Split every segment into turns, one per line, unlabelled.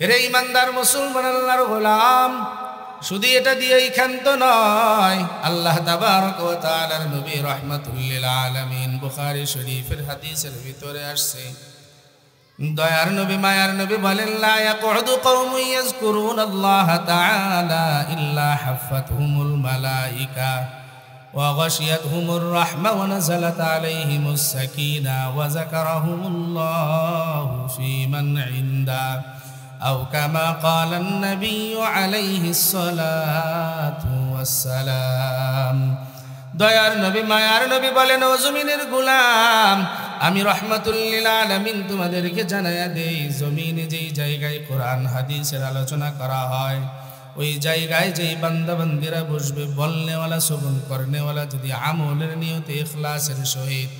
এরে ইমানদার মুসলমান আল্লাহর গোলাম, শুধু এটা দিয়েই ক্ষান্ত নয়, আল্লাহ তাবারক ওয়া তাআলার নবী রাহমাতুল লিল আলামিন বুখারী শরীফের হাদিসের ভিতরে আসছে, দয়ার নবী মায়ার নবী বলেন, লা ইয়াকুদু কওমুন ইয়াযকুরুনাল্লাহা তাআলা ইল্লা হাফাতহুমুল মালাইকা ওয়া গাশিয়াতহুমুর রাহমা ওয়া নাযালাত আলাইহিমুস সাকিনা ওয়া যাকারাহুমুল্লাহু ফী মান ইনদা আও কামা ক্বালান নবিয়্যু আলাইহিস সালাতু ওয়াস সালাম। দয়ার নবী মায়ার নবী বলেন, ও জমিনের গোলাম, আমি রাহমাতুল লিল আলামিন তোমাদেরকে জানায়া দেই, জমিনে যেই জায়গায় কোরআন হাদিসের আলোচনা করা হয়, ওই জায়গায় যেই বান্দা বান্দিরা বসবে, বলনেওয়ালা শ্রবণ করনেওয়ালা যদি আমলের নিয়তে ইখলাসের সহিত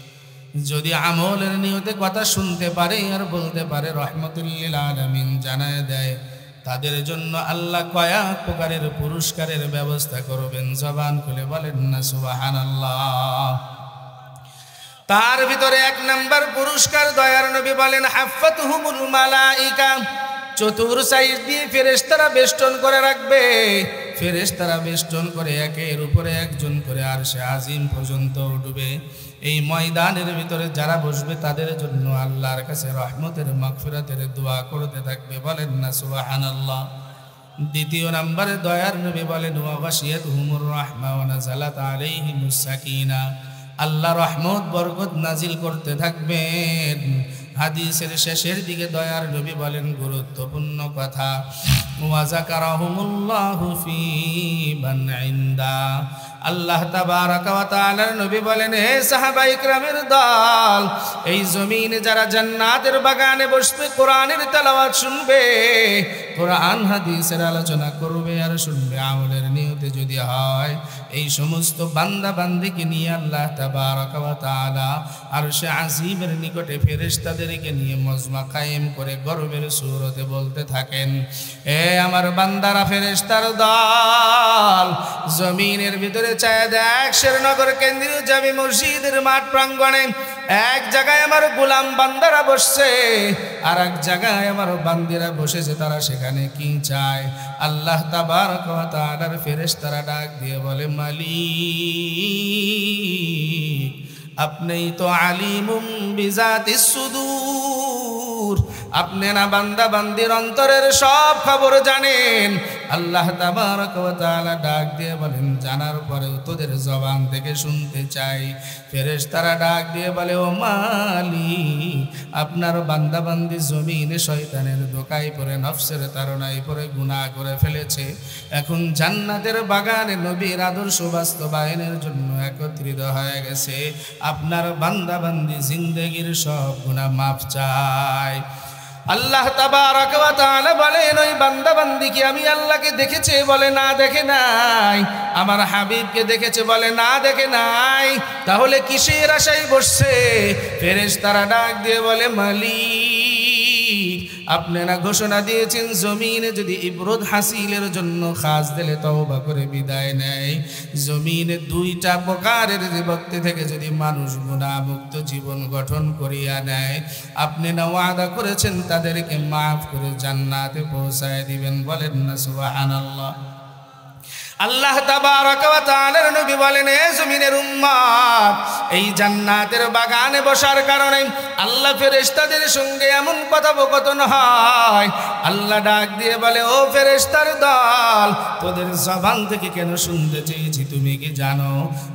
যদি আমলের নিয়তে কথা শুনতে পারে আর বলতে পারে, রাহমাতুল লিল আলামিন জানায়া দেয় তাদের জন্য আল্লাহ কয়েক প্রকারের পুরস্কারের ব্যবস্থা করবেন। জবান খুলে বলেন না সুবহানাল্লাহ। তার ভিতরে এক নাম্বার পুরস্কার দয়ার নবী বলেন, হাফাতহুমুল মালাইকা, চতুর সাইড দিয়ে ফেরেশতারা বেষ্টন করে রাখবে। ফেরেশতারা বেষ্টন করে একের উপরে একজন করে আরশে আজিম পর্যন্ত উঠবে। এই ময়দানের ভিতরে যারা বসবে তাদের জন্য আল্লাহর কাছে রহমতের মাগফিরাতের দোয়া করতে থাকবে। বলেন না সুবহানাল্লাহ। দ্বিতীয় নম্বরে দয়ার নবী বলেন, ওয়া গাশিয়াতহুমুর রাহমা ওয়া নাযালাত আলাইহিমুস সাকিনা, আল্লাহ রহমত বরকত নাজিল করতে থাকবেন। হাদিসের শেষের দিকে দয়ার নবী বলেন গুরুত্বপূর্ণ কথা, ওয়া যাকারাহুমুল্লাহু ফী মান ইনদা, আল্লাহ তাবারক ওয়া তাআলার নবী বলেন, হে সাহাবায়ে ইকরামের দল, এই জমিনে যারা জান্নাতের বাগানে বসবে, কোরআনের তেলাওয়াত শুনবে, কোরআন হাদিসের আলোচনা করবে আর শুনবে, আমলের নিয়তে যদি হয়, এই সমস্ত বান্দা বান্দিকে নিয়ে আল্লাহ তাবারক ওয়া তাআলা আরশে আজিমের নিকটে ফেরেশতাদেরকে নিয়ে মজমা কায়েম করে গর্বের সুরতে বলতে থাকেন, এ আমার বান্দারা, ফেরেশতার দল, জমিনের ভিতরে চায় দেখ, শেরনগর কেন্দ্রীয় জামি মসজিদের মাঠ প্রাঙ্গণে এক জায়গায় আমার গোলাম বান্দারা বসছে, আর এক জায়গায় আমার বান্দিরা বসেছে, তারা সেখানে কি চায়? আল্লাহ তাবারক ওয়া তাআলার ফেরেশতারা ডাক দিয়ে বলে, মালিক, আপনিই তো আলিমুম বিজাতিস সুদূর, আপনি না বান্দা বান্দির অন্তরের সব খবর জানেন। আল্লাহ তাবারক ওয়া তাআলা ডাক দিয়ে বলেন, জানার পরেও তোদের জবান থেকে শুনতে চাই। ফেরেশতারা ডাক দিয়ে বলে, ও মালিক, আপনার বান্দা বান্দি জমিনে শয়তানের ধোঁকায় পড়ে, নফসের তাড়নায় পড়ে গুনাহ করে ফেলেছে, এখন জান্নাতের বাগানে নবীর আদর্শ বাস্তবায়নের জন্য একত্রিত হয়ে গেছে, আপনার বান্দা বান্দি জিন্দেগির সব গুনাহ মাফ চায়। আল্লাহ তাবারক ওয়া তাআলা বলেন, ওই বান্দা বান্দি কি আমি আল্লাহকে দেখেছে? বলে না, দেখে নাই। আমার হাবিবকে দেখেছে? বলে না, দেখে নাই। তাহলে কিসের আশায় বসছে? ফেরেশতারা ডাক দিয়ে বলে, মালিক, আপনি না ঘোষণা দিয়েছেন জমিনে যদি ইবরত হাসিলের জন্য খাস দিলে তওবা করে বিদায় নেয়, জমিনে দুইটা প্রকারের বিভক্তি থেকে যদি মানুষ গুনাহমুক্ত জীবন গঠন করিয়া নেয়, আপনি না ওয়াদা করেছেন তাদেরকে মাফ করে জান্নাতে পৌঁছায় দিবেন। বলেন না সুবহানাল্লাহ। আল্লাহ তাবারক ওয়া তাআলার নবী বলেন, হে জমিনের উম্মত, এই জান্নাতের বাগানে বসার কারণে আল্লাহ ফেরেশতাদের সঙ্গে এমন কথোপকথন হয়, আল্লাহ ডাক দিয়ে বলে, ও ফেরেশতার দল, তোদের জবান থেকে কেন শুনতে চেয়েছি তুমি কি জানো?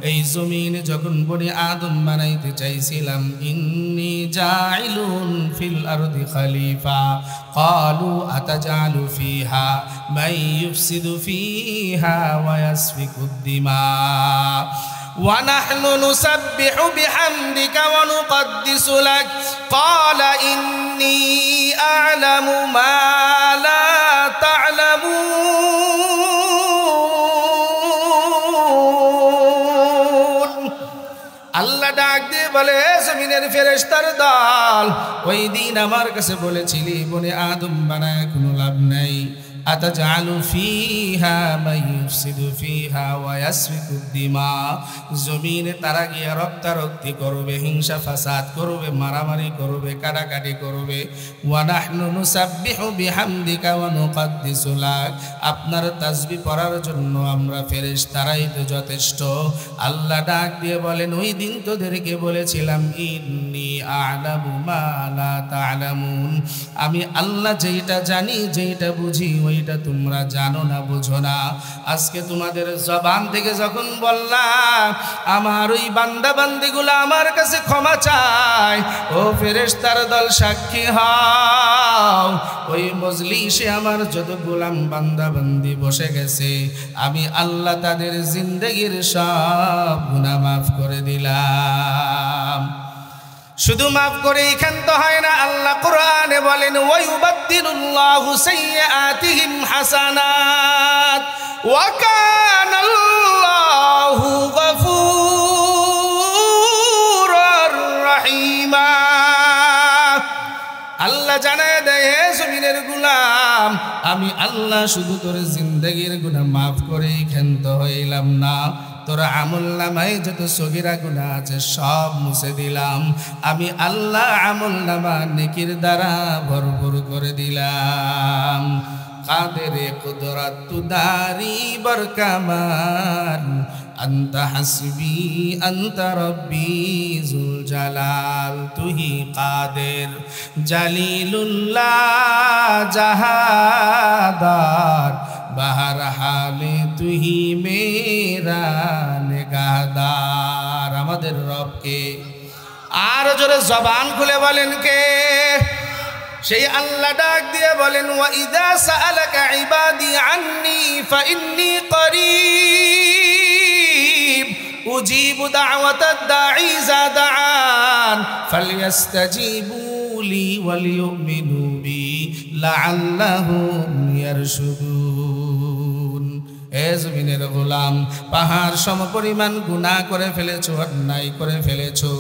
এই জমিনে যখন বনি আদম বানাইতে চাইছিলাম, ইন্নী জাইলুন ফিল আরদি খলিফা, ক্বালু আতাজালু ফিহা মান ইউফসিদু ফিহা ওয়া ইয়াসফিকুদ দিমা ওয়া নাহনু নুসাব্বিহু বিহামদিকা ওয়া নুকদ্দিসু লাক, ক্বালা ইন্নী আ'লামু মা লা তা'লামুন। আল্লাহ ডাক দিয়ে বলে, জমিনের ফেরেশতার দল, ওই দিন আমার কাছে বলেছিলি বনে আদম বানায় কোনো লাভ নাই, আতাজআলু ফিহা মান ইউফসিদু ফিহা ওয়া ইয়াসফিকু দিমা, জমিনে তারা গিয়ে রক্তারক্তি করবে, হিংসা ফাসাদ করবে, মারামারি করবে, কাটাকাটি করবে। ওয়া নাহনু নুসাব্বিহু বিহামদিকা ওয়া নুকাদ্দিসু লাক, আপনার তাসবিহ পড়ার জন্য আমরা ফেরেশতারাই তো যথেষ্ট। আল্লাহ ডাক দিয়ে বলেন, ওই দিন তোদেরকে বলেছিলাম ইন্নী আ'লামু মা লা তা'লামুন, আমি আল্লাহ যেটা জানি, যেটা বুঝি, ওইটা তোমরা জানো না, বুঝো না। আজকে তোমাদের জবান থেকে যখন বললাম আমার ওই বান্দা বান্দিগুলো আমার কাছে ক্ষমা চায়, ও ফেরেশতার দল সাক্ষী হও, ওই মজলিসে আমার যত গোলাম বান্দা বান্দি বসে গেছে, আমি আল্লাহ তাদের জিন্দেগির সব গুনাহ মাফ করে দিলাম। শুধু মাফ করে ক্ষান্ত হয় না, আল্লাহ কোরআনে বলেন ওয়ায়ুবাদদিলুল্লাহু সাইয়্যাতিহিম হাসানাত ওয়া কানাল্লাহু গফুরুর রহিমা। আল্লাহ জানায় দেয়, হে জমিনের গোলাম, আমি আল্লাহ শুধু তোর জিন্দেগির গুনাহ মাফ করে ক্ষান্ত হইলাম না, তোর আমলনামায় যত সগীরা গুনাহ আছে সব মুছে দিলাম। আমি আল্লাহ আমলনামা নেকির দ্বারা ভরপুর করে দিলাম। কাদেরে কুদরত তুদারি বরকামান, আনতা হাসবি আনতা রব্বি জুল জালাল, তুহি কাদের জালিলুল্লাহ জাহাদার, বাহার হালে তুহি মেরা নিগাহদার। আমাদের রবকে আর জোরে জবান খুলে বলেন কে? সেই আল্লাহ ডাক দিয়ে বলেন ওয়া ইযা সাআলাকা ইবাদি আন্নী ফাইন্নী করিব উজিবু দাওয়াতাদ দাঈ ইযা দাআন ফালইস্তাজিবু লি ওয়াল ইউমিনু বি লাআল্লাহুম ইয়ারশুদুন। এ জমিনের গোলাম, পাহাড় সমপরিমাণ গুনাহ করে ফেলেছো, অন্যায় করে ফেলেছো,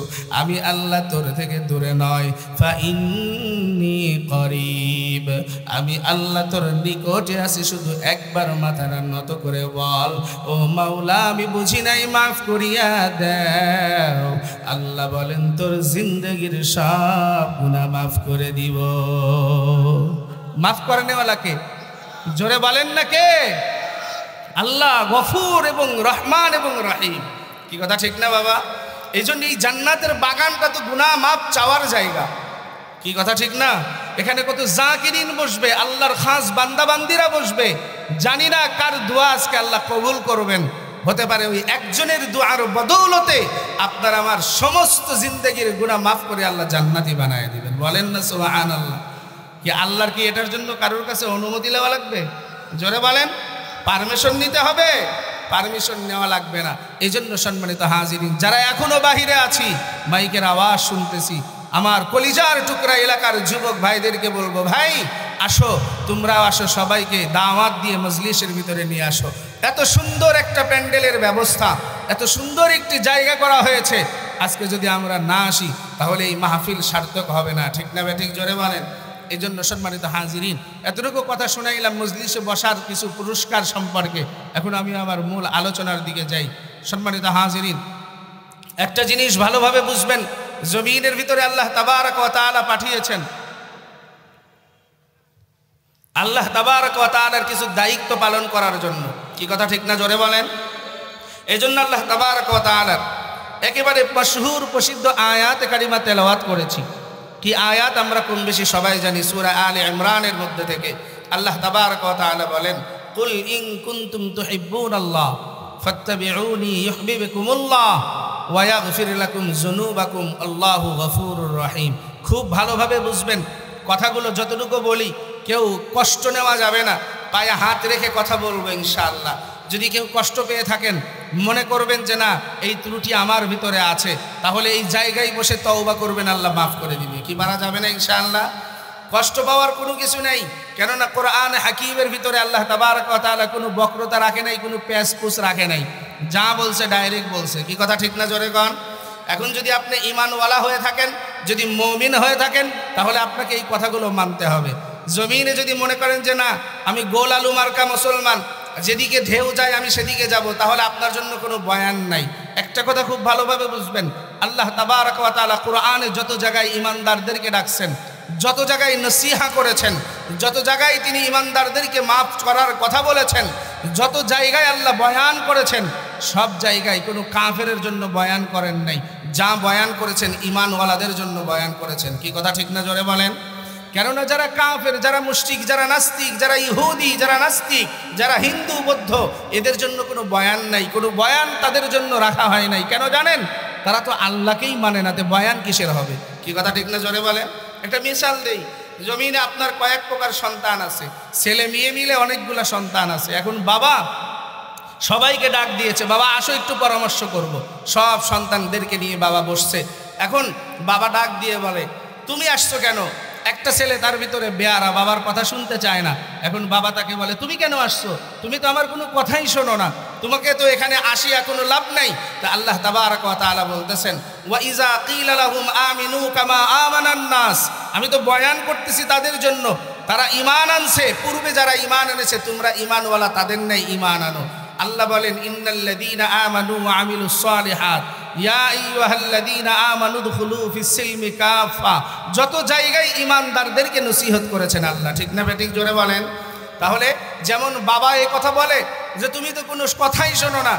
আমি আল্লাহ তোর থেকে দূরে নয়। ফাইন্নী করিব, আমি আল্লাহ তোর নিকটে আছি, শুধু একবার মাথাটা নত করে বল, ও মাওলা আমি বুঝি নাই, মাফ করিয়া দাও। আল্লাহ বলেন তোর জিন্দেগির সব গুনাহ মাফ করে দিব। মাফ করে নেওয়ালাকে জোরে বলেন না কে? আল্লাহ গফুর এবং রহমান এবং রহিম। কি কথা ঠিক না বাবা? এই জন্য এই জান্নাতের বাগানটা তো গুনাহ মাফ চাওয়ার জায়গা। কি কথা ঠিক না? এখানে কত জাকিরিন বসবে, আল্লাহর খাস বান্দাবান্দিরা বসবে। জানি না কার দোয়া আজকে আল্লাহ কবুল করবেন। হতে পারে ওই একজনের দোয়ার বদৌলতে আপনার আমার সমস্ত জিন্দেগির গুনাহ মাফ করে আল্লাহ জান্নাতি বানায় দিবেন। বলেন না সুবহানাল্লাহ। কি আল্লাহর কি এটার জন্য কারোর কাছে অনুমতি নেওয়া লাগবে? জোরে বলেন। পারমিশন নিতে হবে? পারমিশন নেওয়া লাগবে না। এই জন্য সম্মানিত হাজিরিন, যারা এখনো বাহিরে আছি, মাইকের আওয়াজ শুনতেছি, আমার কলিজার টুকরা এলাকার যুবক ভাইদেরকে বলবো, ভাই আসো, তোমরাও আসো, সবাইকে দাওয়াত দিয়ে মজলিসের ভিতরে নিয়ে আসো। এত সুন্দর একটা প্যান্ডেলের ব্যবস্থা, এত সুন্দর একটি জায়গা করা হয়েছে, আজকে যদি আমরা না আসি তাহলে এই মাহফিল সার্থক হবে না। ঠিক না ঠিক? জোরে বলেন। এই জন্য সম্মানিত হাজিরিন, এতটুকু কথা শোনাইলাম মজলিসে বসার কিছু পুরস্কার সম্পর্কে। এখন আমি আমার মূল আলোচনার দিকে যাই। সম্মানিত হাজিরিন, একটা জিনিস ভালোভাবে বুঝবেন, জমিনের ভিতরে আল্লাহ তাবারক ওয়া তাআলা পাঠিয়েছেন, আল্লাহ তাবারক ওয়া তাআলার কিছু দায়িত্ব পালন করার জন্য। কি কথা ঠিক না? জোরে বলেন। এই জন্য আল্লাহ তাবারক ওয়া তাআলার একেবারে মশহুর প্রসিদ্ধ আয়াত কারিমা তেলাওয়াত করেছি। কি আয়াত আমরা কম বেশি সবাই জানি, সূরা আলে ইমরানের মধ্যে থেকে আল্লাহ তাবারক ওয়া তাআলা বলেন, কুল ইন কুনতুম তুহিব্বুনাল্লাহ ফাত্তাবিউনি ইউহিব্বুকুমুল্লাহ ওয়া ইয়াগফির লাকুম যুনুবাকুম আল্লাহু গফুরুর রহিম। খুব ভালোভাবে বুঝবেন কথাগুলো, যতটুকু বলি কেউ কষ্ট নেওয়া যাবে না, পায়ে হাত রেখে কথা বলবো ইনশাআল্লাহ। যদি কেউ কষ্ট পেয়ে থাকেন, মনে করবেন যে না এই ত্রুটি আমার ভিতরে আছে, তাহলে এই জায়গায় বসে তওবা করবেন, আল্লাহ মাফ করে দিবে। কি মারা যাবে না ইনশাআল্লাহ? কষ্ট পাওয়ার কোনো কিছু নেই, কেননা কোরআন হাকিমের ভিতরে আল্লাহ তাবারক ওয়া তাআলা কোনো বক্রতা রাখে নাই, কোনো প্যাঁচপুস রাখে নাই, যা বলছে ডাইরেক্ট বলছে। কি কথা ঠিক না? জোরে কন। এখন যদি আপনি ঈমানওয়ালা হয়ে থাকেন, যদি মুমিন হয়ে থাকেন, তাহলে আপনাকে এই কথাগুলো মানতে হবে জমিনে যদি মনে করেন যে না আমি গোল আলু মার্কা মুসলমান, যেদিকে ঢেউ যায় আমি সেদিকে যাব, তাহলে আপনার জন্য কোনো বয়ান নাই। একটা কথা খুব ভালোভাবে বুঝবেন, আল্লাহ তাবারক ওয়া তাআলা কোরআনে যত জায়গায় ইমানদারদেরকে ডাকছেন, যত জায়গায় নসিহা করেছেন, যত জায়গায় তিনি ইমানদারদেরকে মাফ করার কথা বলেছেন, যত জায়গায় আল্লাহ বয়ান করেছেন, সব জায়গায় কোনো কাফেরের জন্য বয়ান করেন নাই। যা বয়ান করেছেন ইমানওয়ালাদের জন্য বয়ান করেছেন। কি কথা ঠিক না? জোরে বলেন। কেননা যারা কাফের, যারা মুশরিক, যারা নাস্তিক, যারা ইহুদি, যারা নাস্তিক, যারা হিন্দু বৌদ্ধ, এদের জন্য কোনো বয়ান নাই, কোনো বয়ান তাদের জন্য রাখা হয় নাই। কেন জানেন? তারা তো আল্লাহকেই মানে না, তে বয়ান কিসের হবে? কি কথা ঠিক না? জোরে বলেন। একটা মিশাল দেই, জমিনে আপনার কয়েক প্রকার সন্তান আছে, ছেলে মেয়ে মিলে অনেকগুলা সন্তান আছে। এখন বাবা সবাইকে ডাক দিয়েছে, বাবা আসো একটু পরামর্শ করব। সব সন্তানদেরকে নিয়ে বাবা বসছে। এখন বাবা ডাক দিয়ে বলে, তুমি আসছো কেন? একটা ছেলে তার ভিতরে বেয়ারা, বাবার কথা শুনতে চায় না। এখন বাবা তাকে বলে, তুমি কেন আসছো? তুমি তো আমার কোনো কথাই শোনো না, তোমাকে তো এখানে আসিয়া কোনো লাভ নাই। তা আল্লাহ তাবারক ওয়া তাআলা বলতেছেন, ওয়া ইযা কিলা লাহুম আমিনু কামা আমানান নাস, আমি তো বয়ান করতেছি তাদের জন্য, তারা ঈমান আনছে, পূর্বে যারা ঈমান এনেছে তোমরা ঈমানওয়ালা, তাদের নেই ঈমান আনো। আল্লাহ বলেন, ইন্নাল্লাযীনা আমানু ওয়া আমিলুস সালিহাত ইয়া আইয়ুহাল্লাযীনা আমানু দুখুলু ফিস সিলমি কাফা, যত জায়গায় ঈমানদারদেরকে নসিহত করেছেন আল্লাহ। ঠিক না বেঠিক? জোরে বলেন। তাহলে যেমন বাবা এই কথা বলে যে তুমি তো কোনো কথাই শোনো না,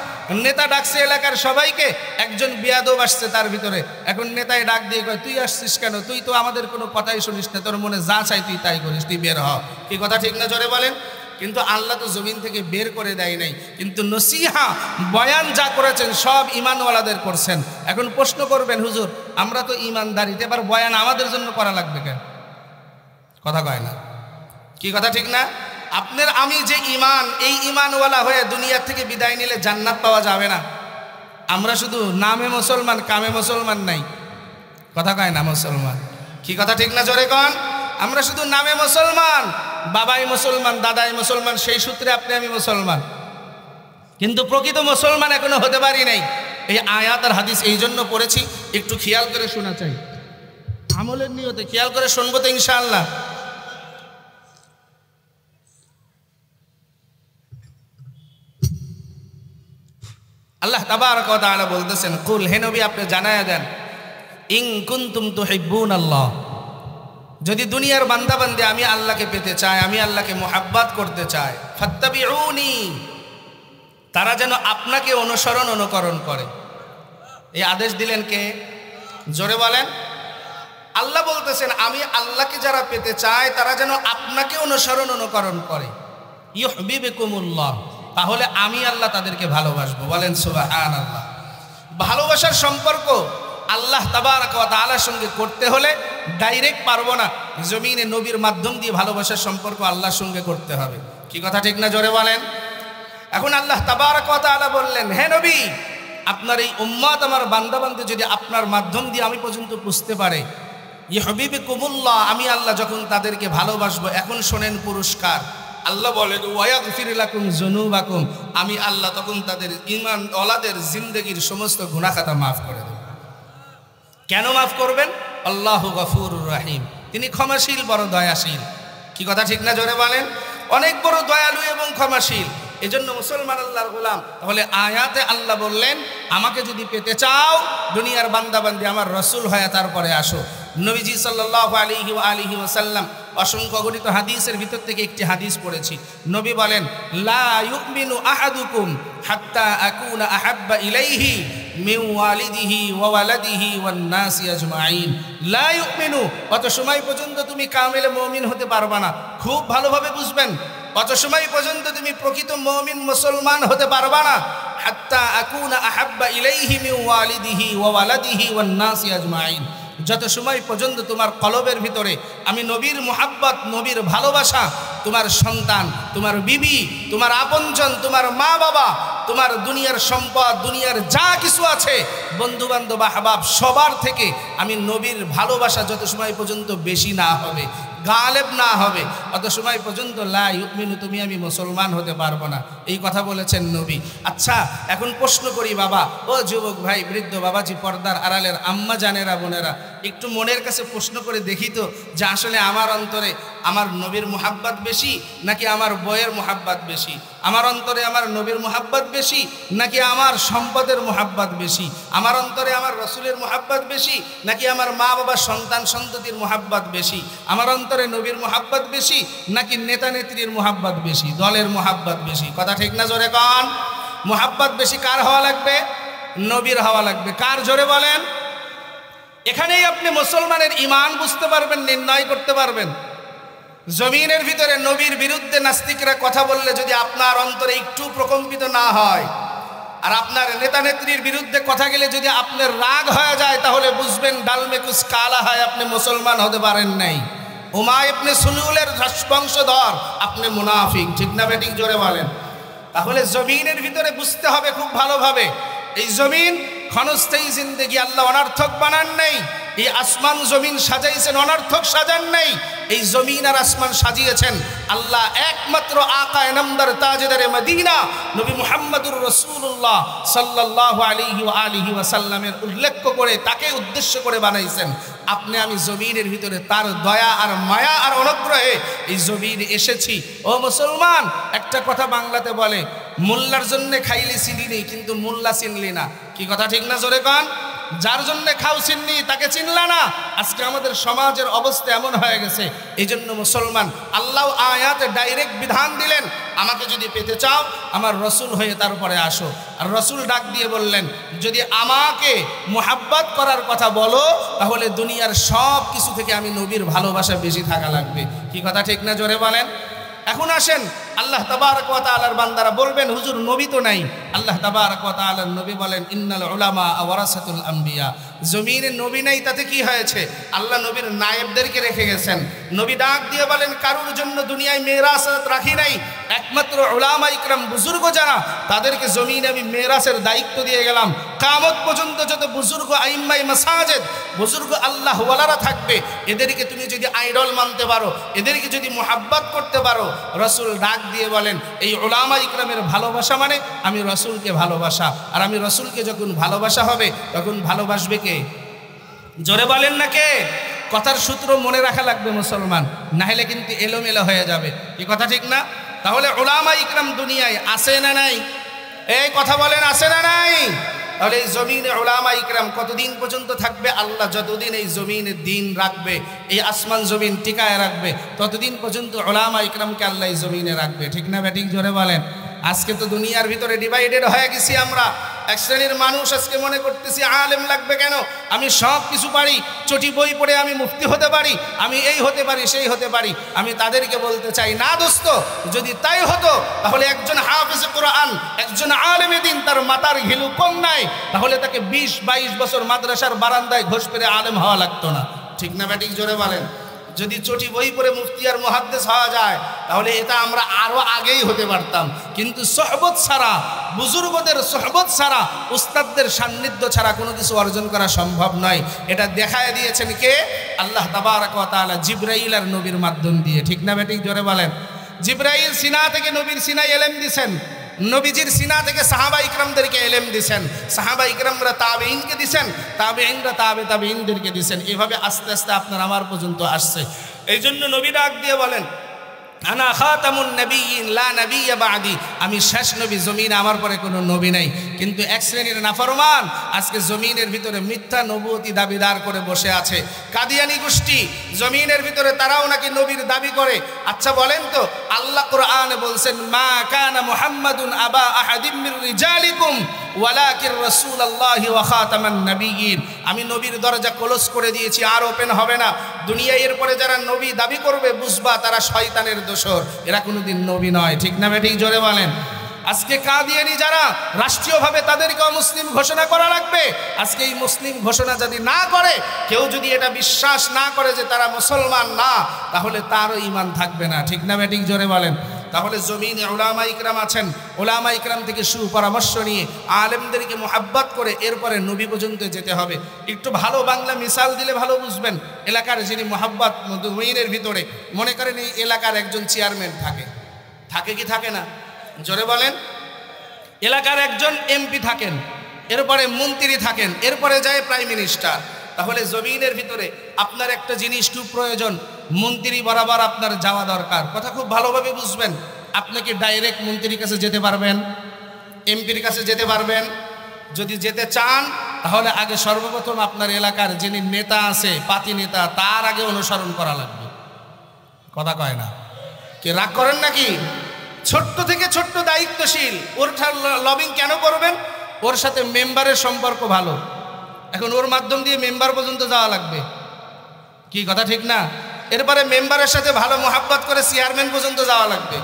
নেতা ডাকছে এলাকার সবাইকে, একজন বিয়াদব আসছে তার ভিতরে, এখন নেতায় ডাক দিয়ে কয়, তুই আসছিস কেন? তুই তো আমাদের কোনো কথাই শুনিস না, তোর মনে যা চাই তুই তাই করিস, তুই বের হ। কি কথা ঠিক না? জোরে বলেন। কিন্তু আল্লাহ তো জমিন থেকে বের করে দেয় নাই, কিন্তু নসিহা বয়ান যা করেছেন সব ঈমানওয়ালাদের করছেন। এখন প্রশ্ন করবেন, হুজুর আমরা তো ঈমানদারিতে, এবার বয়ান আমাদের জন্য করা লাগবে কেন? কথা কয় না। কি কথা ঠিক না? আপনার আমি যে ঈমান, এই ঈমানওয়ালা হয়ে দুনিয়া থেকে বিদায় নিলে জান্নাত পাওয়া যাবে না। আমরা শুধু নামে মুসলমান, কামে মুসলমান নাই। কথা কয় না মুসলমান। কি কথা ঠিক না? জোরে কন। আমরা শুধু নামে মুসলমান, বাবাই মুসলমান, দাদাই মুসলমান, সেই সূত্রে আপনি আমি মুসলমান, কিন্তু প্রকৃত মুসলমান এখনো হতে পারি নাই। এই আয়াত আর হাদিস এই জন্য পড়েছি, একটু খেয়াল করে শোনা চাই, আমলের নিয়তে খেয়াল করে শুনবো তো ইনশাআল্লাহ। আল্লাহ তাবারক ওয়া তাআলা বলতেছেন, কুল, হে নবী আপনি জানায়া দেন, ইন কুনতুম তুহিব্বুনাল্লাহ, যদি দুনিয়ার বান্দাবান্দি আমি আল্লাহকে পেতে চায়, আমি আল্লাহকে মুহাব্বত করতে চাই, ফাত্তাবিউনি, তারা যেন আপনাকে অনুসরণ অনুকরণ করে। এই আদেশ দিলেন কে? জোরে বলেন। আল্লাহ বলতেছেন আমি আল্লাহকে যারা পেতে চায় তারা যেন আপনাকে অনুসরণ অনুকরণ করে। ইউহিব্বুকুমুল্লাহ, তাহলে আমি আল্লাহ তাদেরকে ভালোবাসবো। বলেন সুবহানাল্লাহ। ভালোবাসার সম্পর্ক আল্লাহ তাবারক ওয়া তাআলার সঙ্গে করতে হলে ডাইরেক্ট পারবো না, জমিনে নবীর মাধ্যম দিয়ে ভালোবাসার সম্পর্ক আল্লাহর সঙ্গে করতে হবে। কি কথা ঠিক না? জোরে বলেন। এখন আল্লাহ তাবারক ওয়া তাআলা বললেন, হে নবী আপনার এই উম্মত আমার বান্দাবান্দি যদি আপনার মাধ্যম দিয়ে আমি পর্যন্ত বুঝতে পারে, ইউহিব্বুকুমুল্লাহ, আমি আল্লাহ যখন তাদেরকে ভালোবাসবো, এখন শোনেন পুরস্কার। আল্লাহ বলেন, ওয়ায়াগফির লাকুম যুনুবাকুম, আমি আল্লাহ তখন তাদের ঈমান ওয়ালাদের জিন্দেগির সমস্ত গুনাহ খাতা মাফ করে দেব। কেন মাফ করবেন? আল্লাহু গফুরুর রহিম, তিনি ক্ষমাশীল, বড় দয়াশীল। কি কথা ঠিক না? জোরে বলেন। অনেক বড় দয়ালু এবং ক্ষমাশীল, এজন্য মুসলমান আল্লাহর গোলাম। তাহলে আয়াতে আল্লাহ বললেন, আমাকে যদি পেতে চাও দুনিয়ার বান্দাবান্দি আমার রসুল হয়ে তারপরে আসো। নবীজি সাল্লাল্লাহু আলাইহি ওয়া আলিহি ওয়াসাল্লাম অসংখ্য গণিত হাদিসের ভিতর থেকে একটি হাদিস পড়েছি। নবী বলেন, লা ইউমিনু আহাদুকুম হাত্তা আকুনা আহাব্বা ইলাইহি মিন ওয়ালিদিহি ওয়া ওয়ালাদিহি ওয়ান নাসি আজমাইন। লা ইউমিনু, অত সময় পর্যন্ত তুমি কামিল মুমিন হতে পারবা না। খুব ভালোভাবে বুঝবেন, অত সময় পর্যন্ত তুমি প্রকৃত মুমিন মুসলমান হতে পারবা না। হাত্তা আকুনা আহাব্বা ইলাইহি মিন ওয়ালিদিহি ওয়া ওয়ালাদিহি ওয়ান নাসি আজমাইন, যত সময় পর্যন্ত তোমার কলবের ভিতরে আমি নবীর মুহাব্বত, নবীর ভালোবাসা, তোমার সন্তান, তোমার বিবি, তোমার আপনজন, তোমার মা বাবা, তোমার দুনিয়ার সম্পদ, দুনিয়ার যা কিছু আছে, বন্ধু বান্ধব, আহবাব, সবার থেকে আমি নবীর ভালোবাসা যত সময় পর্যন্ত বেশি না হবে, গালেব না হবে, অত সময় পর্যন্ত লা ইউমিনু, তুমি আমি মুসলমান হতে পারবো না। এই কথা বলেছেন নবী। আচ্ছা এখন প্রশ্ন করি বাবা, ও যুবক ভাই, বৃদ্ধ বাবাজি, পর্দার আড়ালের আম্মা জানেরা, বোনেরা, একটু মনের কাছে প্রশ্ন করে দেখি তো যে আসলে আমার অন্তরে আমার নবীর মুহাব্বত বেশি নাকি আমার বইয়ের মুহাব্বত বেশি? আমার অন্তরে আমার নবীর মুহাব্বত বেশি নাকি আমার সম্পদের মুহাব্বত বেশি? আমার অন্তরে আমার রসুলের মুহাব্বত বেশি নাকি আমার মা বাবা সন্তান সন্ততির মুহাব্বত বেশি? আমার অন্তরে নবীর মুহাব্বত বেশি নাকি নেতা নেত্রীর মুহাব্বত বেশি, দলের মুহাব্বত বেশি? কথা ঠিক না? জোরে কন। মুহাব্বত বেশি কার হওয়া লাগবে? নবীর হওয়া লাগবে। কার? জোরে বলেন। এখানেই আপনি মুসলমানের ঈমান বুঝতে পারবেন, নির্ণয় করতে পারবেন। জমিনের ভিতরে নবীর বিরুদ্ধে নাস্তিকরা কথা বললে যদি আপনার অন্তরে একটু প্রকম্পিত না হয়, আর আপনার নেতা নেত্রীর বিরুদ্ধে কথা গেলে যদি আপনার রাগ হয়ে যায়, তাহলে বুঝবেন ডালমে কুছ কালা হয়, আপনি মুসলমান হতে পারেন নাই। উমায় ইবনে সুলুলের বংশধর, আপনি মুনাফিক। ঠিক না বেঠিক? জোরে বলেন। তাহলে জমিনের ভিতরে বুঝতে হবে খুব ভালোভাবে, এই জমিন ক্ষণস্থায়ী জিন্দেগি আল্লাহ অনর্থক বানান নাই। এই আসমান জমিন সাজাইছেন, অনর্থক সাজান নাই। এই জমিন আর আসমান সাজিয়েছেন আল্লাহ একমাত্র আকা নামদার তাজেদারে মদিনা নবী মুহাম্মদুর রাসূলুল্লাহ সাল্লাল্লাহু আলাইহি ওয়া আলিহি ওয়াসাল্লামের উল্লেখ করে, তাকে উদ্দেশ্য করে বানাইছেন। আপনি আমি জমিনের ভিতরে তার দয়া আর মায়া আর অনুগ্রহে এই জমিন এসেছি। ও মুসলমান, একটা কথা বাংলাতে বলে, মোল্লার জন্য খাইলি চিনি নেই কিন্তু মোল্লা চিনলি না। কি কথা ঠিক না? জোরে কন। যার জন্য খাও চিননি তাকে চিনলা না। আজকে আমাদের সমাজের অবস্থা এমন হয়ে গেছে। এই জন্য মুসলমান আল্লাহ আয়াতে ডাইরেক্ট বিধান দিলেন, আমাকে যদি পেতে চাও আমার রসুল হয়ে তার উপরে আসো। আর রসুল ডাক দিয়ে বললেন, যদি আমাকে মুহাব্বত করার কথা বলো তাহলে দুনিয়ার সব কিছু থেকে আমি নবীর ভালোবাসা বেশি থাকা লাগবে। কি কথা ঠিক না? জোরে বলেন। এখন আসেন, আল্লাহ তাবারক ওয়া তাআলার বান্দারা বলবেন, হুজুর নবী তো নাই। আল্লাহ তাবারক ওয়া তাআলার নবী বলেন, ইন্নাল উলামা ওয়ারাসাতুল আম্বিয়া। জমিনে নবী নাই তাতে কি হয়েছে? আল্লাহ নবীর নায়েবদেরকে রেখে গেছেন। নবী ডাক দিয়ে বলেন, কারুর জন্য দুনিয়ায় মিরাসাত রাখি নাই, একমাত্র উলামা ইকরাম বুজুর্গ যারা, তাদেরকে জমিনে আমি মিরাসের দায়িত্ব দিয়ে গেলাম। কিয়ামত পর্যন্ত যত বুজুর্গ আইম্মায়ে মাসাজিদ, বুজুর্গ আল্লাহ ওয়ালারা থাকবে, এদেরকে তুমি যদি আইডল মানতে পারো, এদেরকে যদি মুহাব্বত করতে পারো, রাসূল ডাক দিয়ে বলেন, এই উলামা ইকরামের ভালোবাসা মানে আমি রাসূলকে ভালোবাসা। আর আমি রাসূলকে যখন ভালোবাসা হবে তখন ভালোবাসবে কে? জোরে বলেন না কে? কথার সূত্র মনে রাখা লাগবে মুসলমান, না হলে কিন্তু এলোমেলো হয়ে যাবে। কি কথা ঠিক না? তাহলে উলামা ইকরাম দুনিয়ায় আছে না নাই? এই কথা বলেন, আছে না নাই? তাহলে এই জমিনে উলামা ইকরাম কতদিন পর্যন্ত থাকবে? আল্লাহ যতদিন এই জমিনে দিন রাখবে, এই আসমান জমিন টিকায় রাখবে, ততদিন পর্যন্ত উলামা ইকরামকে আল্লাহ এই জমিনে রাখবে। ঠিক না ব্যাটিক? জোরে বলেন। আজকে তো দুনিয়ার ভিতরে ডিভাইডেড হয়ে গেছি আমরা। এক শ্রেণীর মানুষ আজকে মনে করতেছি আলেম লাগবে কেন, আমি সব কিছু পারি, চটি বই পড়ে আমি মুফতি হতে পারি, আমি এই হতে পারি সেই হতে পারি। আমি তাদেরকে বলতে চাই, না দোস্ত, যদি তাই হতো তাহলে একজন হাফেজ কোরআন, একজন আলেমে দিন, তার মাথার ঘিলু কম নাই, তাহলে তাকে 20-22 বছর মাদ্রাসার বারান্দায় ঘোষ পেরে আলেম হওয়া লাগতো না। ঠিক না ব্যাটিক? জোরে বলেন। যদি চটি বই পড়ে মুফতি আর মুহাদ্দিস হওয়া যায় তাহলে এটা আমরা আরো আগেই হতে পারতাম। কিন্তু সোহবত ছাড়া, বুজুর্গদের সোহবত ছাড়া, উস্তাদদের সান্নিধ্য ছাড়া কোনো কিছু অর্জন করা সম্ভব নয়। এটা দেখায় দিয়েছেন কে? আল্লাহ তাবারক ওয়া তাআলা জিবরাইল আর নবীর মাধ্যম দিয়ে। ঠিক না বেঠিক? জোরে বলেন। জিবরাইল সিনা থেকে নবীর সিনায় ইলম দিয়েছেন, নবীজির সিনা থেকে সাহাবা ইকরামদেরকে ইলম দিয়েছেন, সাহাবা ইকরামরা তাবেঈনকে দিয়েছেন, তাবেঈনরা তাবেঈনদেরকে দিয়েছেন। এভাবে আস্তে আস্তে আপনার আমার পর্যন্ত আসছে। এই জন্য নবী ডাক দিয়ে বলেন, আনা খাতামুন নবিয়্যিন লা নবিয়্য বাদি। আমি শেষ নবী, জমিনে আমার পরে কোনো নবী নাই। কিন্তু এক শ্রেণীর নাফরমান আজকে জমিনের ভিতরে মিথ্যা নবুয়তি দাবিদার করে বসে আছে। কাদিয়ানি গোষ্ঠী জমিনের ভিতরে তারাও নাকি নবীর দাবি করে। আচ্ছা বলেন তো, আল্লাহ কোরআনে বলছেন, মা কানা মুহাম্মাদুন আবা আহাদিম মির রিজালিকুম ওয়ালাকিন রাসূলুল্লাহি ওয়া খাতামান নবিয়্যিন। আমি নবীর দরজা ক্লোজ করে দিয়েছি, আর ওপেন হবে না। দুনিয়ায় এরপরে যারা নবী দাবি করবে, বুঝবা তারা শয়তানের দোসর, এরা কোনোদিন নবী নয়। ঠিক না বেঠিক? জোরে বলেন। আজকে কাদিয়ানি যারা, রাষ্ট্রীয়ভাবে তাদেরকেও মুসলিম ঘোষণা করা লাগবে। আজকে এই মুসলিম ঘোষণা যদি না করে, কেউ যদি এটা বিশ্বাস না করে যে তারা মুসলমান না, তাহলে তারও ঈমান থাকবে না। ঠিক না বেঠিক? জোরে বলেন। তাহলে জমিনে উলামা ইকরাম আছেন, উলামা ইকরাম থেকে সুপরামর্শ নিয়ে আলেমদেরকে মুহাব্বত করে এরপরে নবী পর্যন্ত যেতে হবে। একটু ভালো বাংলা মিসাল দিলে ভালো বুঝবেন। এলাকার যিনি মুহাব্বত জমিনের ভিতরে, মনে করেন এই এলাকার একজন চেয়ারম্যান থাকে, থাকে কি থাকে না? জোরে বলেন। এলাকার একজন এমপি থাকেন, এরপরে মন্ত্রী থাকেন, এরপরে যায় প্রাইম মিনিস্টার। তাহলে জমিনের ভিতরে আপনার একটা জিনিস খুব প্রয়োজন, মন্ত্রী বরাবর আপনার যাওয়া দরকার। কথা খুব ভালোভাবে বুঝবেন। আপনি কি ডাইরেক্ট মন্ত্রীর কাছে যেতে পারবেন? এমপির কাছে যেতে পারবেন? যদি যেতে চান তাহলে আগে সর্বপ্রথম আপনার এলাকার যিনি নেতা আছে, পাতি নেতা, তার আগে অনুসরণ করা লাগবে। কথা কয় না, কি রাগ করেন নাকি? ছোট্ট থেকে ছোট্ট দায়িত্বশীল, ওর লবিং কেন করবেন? ওর সাথে মেম্বারের সম্পর্ক ভালো, এখন ওর মাধ্যম দিয়ে মেম্বার পর্যন্ত যাওয়া লাগবে। কি কথা ঠিক না? এরপরে মেম্বারের সাথে ভালো মোহাব্বত করে চেয়ারম্যান পর্যন্ত যাওয়া লাগবে।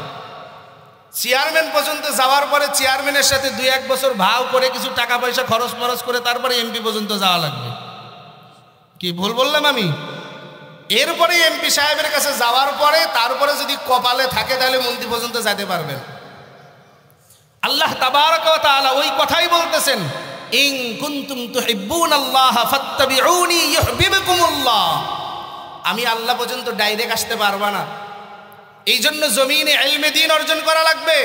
চেয়ারম্যান পর্যন্ত যাওয়ার পরে চেয়ারম্যানের সাথে 2-1 বছর ভাও করে কিছু টাকা পয়সা খরচ করে তারপরে এমপি পর্যন্ত যাওয়া লাগবে। কি ভুল বললাম আমি? এরপরে এমপি সাহেবের কাছে যাওয়ার পরে তারপরে যদি কপালে থাকে তাহলে মন্ত্রী পর্যন্ত যেতে পারবেন। আল্লাহ তাবারক ওয়া তাআলা ওই কথাই বলতেছেন, ইন কুনতুম তুহিব্বুনাল্লাহ ফাত্তাবিউনি ইউহিব্বুকুমুল্লাহ। আমি আল্লাহ পর্যন্ত ডাইরেক্ট আসতে পারবা না, এই জন্য জমিনে ইলমে দ্বীন অর্জন করা লাগবে।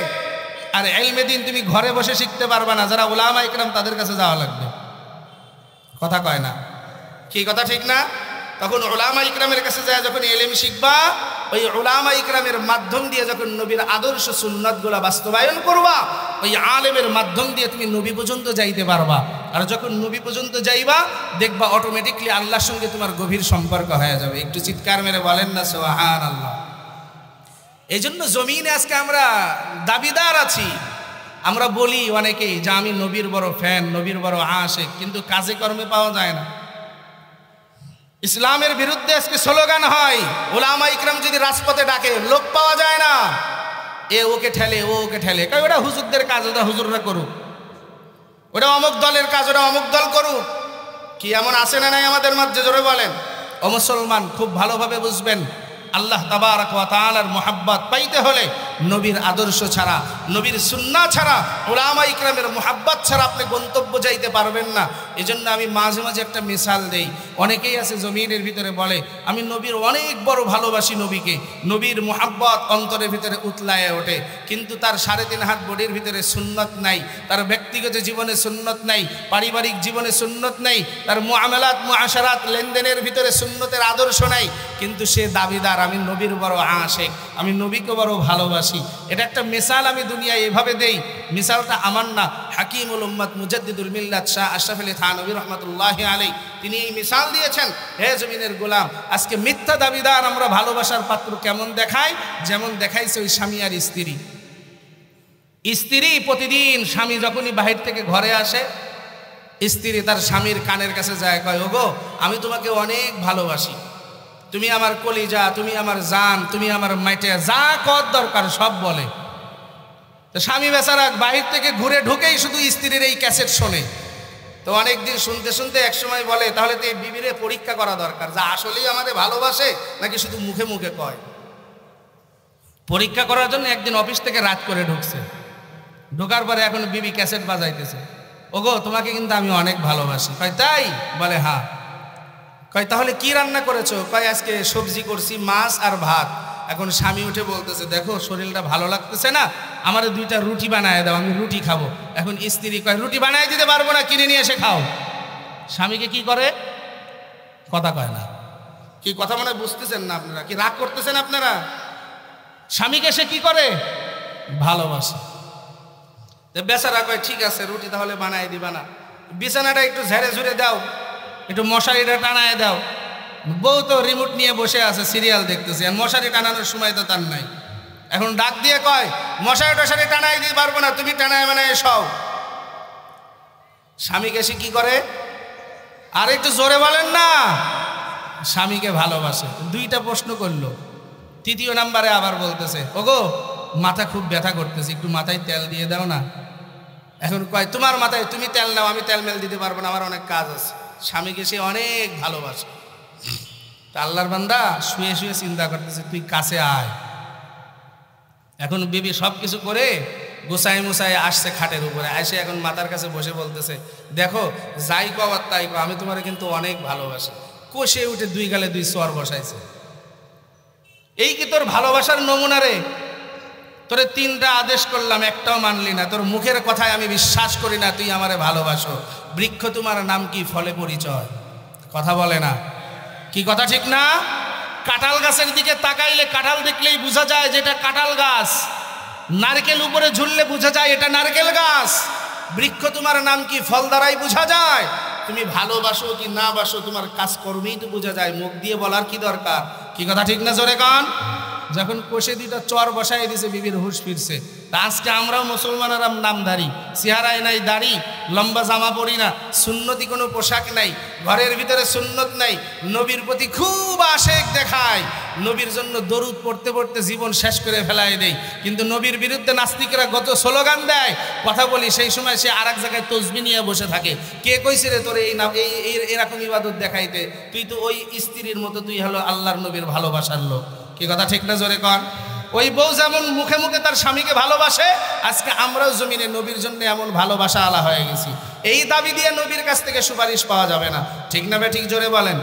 আর ইলমে দ্বীন তুমি ঘরে বসে শিখতে পারবা না, যারা উলামা ইকরাম তাদের কাছে যাওয়া লাগবে। কথা কয় না? কি কথা ঠিক না? তখন উলামা ইকরামের কাছে যায় যখন ইলম শিখবা, ওই উলামা ইকরামের মাধ্যম দিয়ে যখন নবীর আদর্শ সুন্নাতগুলো বাস্তবায়ন করবা, ওই আলেমের মাধ্যম দিয়ে তুমি নবী পর্যন্ত যাইতে পারবা। আর যখন নবী পর্যন্ত যাইবা দেখবা অটোমেটিকলি আল্লাহর সঙ্গে তোমার গভীর সম্পর্ক হয়ে যাবে। একটু চিৎকার মেরে বলেন না সুবহানাল্লাহ। এই জন্য জমিনে আজকে আমরা দাবিদার আছি। আমরা বলি অনেকেই যে আমি নবীর বড় ফ্যান, নবীর বড় আশিক, কিন্তু কাজে কর্মে পাওয়া যায় না। ইসলামের বিরুদ্ধে আজকে স্লোগান হয়, উলামা ইকরাম যদি রাজপথে ডাকে লোক পাওয়া যায় না, এ ওকে ঠেলে, ও ওকে ঠেলে। কই ওটা হুজুরদের কাজ, ওটা হুজুররা করুক, ওটা অমুক দলের কাজ, ওটা অমুক দল করুক। কি এমন আছে না নাই আমাদের মধ্যে? জোরে বলেন। ও মুসলমান, খুব ভালোভাবে বুঝবেন, আল্লাহ তাবারক ওয়া তাআলার মুহাব্বত পাইতে হলে নবীর আদর্শ ছাড়া, নবীর সুন্নাহ ছাড়া, উলামা ইকরামের মুহাব্বত ছাড়া আপনি গন্তব্য যাইতে পারবেন না। এজন্য আমি মাঝে মাঝে একটা মিসাল দেই। অনেকেই আছে জমিনের ভিতরে বলে আমি নবীর অনেক বড় ভালোবাসি, নবীকে, নবীর মুহাব্বত অন্তরের ভিতরে উতলায় ওঠে, কিন্তু তার 3.5 হাত বডির ভিতরে সুন্নত নাই, তার ব্যক্তিগত জীবনে সুন্নত নাই, পারিবারিক জীবনে সুন্নত নাই, তার মুআমালাত মুআশারাত লেনদেনের ভিতরে সুন্নতের আদর্শ নাই, কিন্তু সে দাবিদার আমি নবীর বড় আশিক, আমি নবীকে বড় ভালোবাসি। এটা একটা মিসাল আমি দুনিয়ায় এভাবে দেই, মিসালটা আমার না, হাকিমুল উম্মত মুজাদ্দিদুল মিল্লাত শাহ আশরাফ আলী থানভী রাহমাতুল্লাহি আলাইহি তিনি এই মিসাল দিয়েছেন। হে জমিনের গোলাম, আজকে মিথ্যা দাবিদার আমরা ভালোবাসার পাত্র কেমন দেখায়? যেমন দেখাইছে ওই স্বামী আর স্ত্রী। স্ত্রী প্রতিদিন স্বামী যখনই বাহির থেকে ঘরে আসে, স্ত্রী তার স্বামীর কানের কাছে যায়, কয় ওগো আমি তোমাকে অনেক ভালোবাসি, তুমি আমার কলিজা, তুমি আমার জান, তুমি আমার মাইটে, যা কত দরকার সব বলে। তো স্বামী বেচারা বাহির থেকে ঘুরে ঢুকেই শুধু স্ত্রীর এই ক্যাসেট শোনে। তো অনেকদিন শুনতে শুনতে একসময় বলে তাহলে তো এই বিবিরে পরীক্ষা করা দরকার, যা আসলেই আমাদের ভালোবাসে নাকি শুধু মুখে মুখে কয়। পরীক্ষা করার জন্য একদিন অফিস থেকে রাত করে ঢুকছে, ঢোকার পরে এখন বিবি ক্যাসেট বাজাইতেছে, ওগো তোমাকে কিন্তু আমি অনেক ভালোবাসি। কয় তাই? বলে হ্যাঁ। কয় তাহলে কি রান্না করেছো? কয় আজকে সবজি করছি, মাছ আর ভাত। এখন স্বামী উঠে বলতেছে দেখো শরীরটা ভালো লাগতেছে না, আমার 2টা রুটি বানায় দাও, আমি রুটি খাবো। এখন স্ত্রী কয় রুটি বানায় দিতে পারবো না, কিনে নিয়ে এসে খাও। স্বামীকে কি করে? কথা কয় না। কি কথা মনে বুঝতেছেন না আপনারা? কি রাগ করতেছেন আপনারা? স্বামীকে সে কি করে? ভালোবাসে। বেচারা কয় ঠিক আছে রুটি তাহলে বানায় দিবা না, বিছানাটা একটু ঝেড়ে ঝুড়ে দাও, একটু মশারিটা টানায় দাও। বউ তো রিমোট নিয়ে বসে আছে সিরিয়াল দেখতেছে, আর মশারি টানানোর সময় তো তার নাই। এখন ডাক দিয়ে কয় মশারি টশারি টানাই দিতে পারবো না, তুমি টানায় বানায় সব। স্বামীকে সে কি করে? আর একটু জোরে বলেন না। স্বামীকে ভালোবাসে। 2টা প্রশ্ন করলো, 3য় নাম্বারে আবার বলতেছে ওগো মাথা খুব ব্যথা করতেছে, একটু মাথায় তেল দিয়ে দাও না। এখন কয় তোমার মাথায় তুমি তেল নাও, আমি তেল মেল দিতে পারবো না, আমার অনেক কাজ আছে। স্বামীকে সে অনেক ভালোবাসে। তা আল্লাহর বান্দা শুয়ে শুয়ে চিন্তা করতেছে তুই কাছে আয়। এখন বিবি সব কিছু করে গোসাই মুসাই আসছে খাটের উপরে, আসে এখন মাথার কাছে বসে বলতেছে দেখো যাই কও আর তাই কও, আমি তোমার কিন্তু অনেক ভালোবাসি। কষে উঠে 2 গালে 2 চর বসাইছে। এই কি তোর ভালোবাসার নমুনা রে? তোরে 3টা আদেশ করলাম, একটাও মানলি না, তোর মুখের কথায় আমি বিশ্বাস করি না তুই আমারে ভালোবাসো। বৃক্ষ তোমার নাম কি, ফলে পরিচয়। কথা বলে না? কি কথা ঠিক না? কাঁঠাল গাছের দিকে তাকাইলে কাঁঠাল দেখলেই বোঝা যায় যে এটা কাঁঠাল গাছ, নারকেল উপরে ঝুললে বোঝা যায় এটা নারকেল গাছ। বৃক্ষ তোমার নাম কি, ফল দ্বারাই বোঝা যায়। তুমি ভালোবাসো কি না বাসো তোমার কাজকর্মেই তো বোঝা যায়, মুখ দিয়ে বলার কি দরকার? কি কথা ঠিক না জোরে কান? যখন কোষে দুইটা চর বসাই দিছে বিবির হুঁশ ফিরছে। তা আজকে আমরাও মুসলমানেরা নামধারী, চেহারায় নাই দাড়ি, লম্বা জামা পরি না, সুন্নতি কোনো পোশাক নাই, ঘরের ভিতরে সুন্নত নাই, নবীর প্রতি খুব আশেক দেখায়, নবীর জন্য দরুদ পড়তে পড়তে জীবন শেষ করে ফেলায় দেয়। কিন্তু নবীর বিরুদ্ধে নাস্তিকরা গত স্লোগান দেয়, কথা বলি, সেই সময় সে আর এক জায়গায় তসবি নিয়ে বসে থাকে। কে কইছে রে তোর এই এরকম ইবাদত দেখাইতে? তুই তো ওই স্ত্রীর মতো, তুই হলো আল্লাহর নবীর ভালোবাসার লোক। কি কথা ঠিক না জোরে কন? ওই বউ যেমন মুখে মুখে তার স্বামীকে ভালোবাসে, আজকে আমরাও জমিনে নবীর জন্য এমন ভালোবাসা আলা হয়ে গেছি। এই দাবি দিয়ে নবীর কাছ থেকে সুপারিশ পাওয়া যাবে না। ঠিক না বে ঠিক? জোরে বলেন।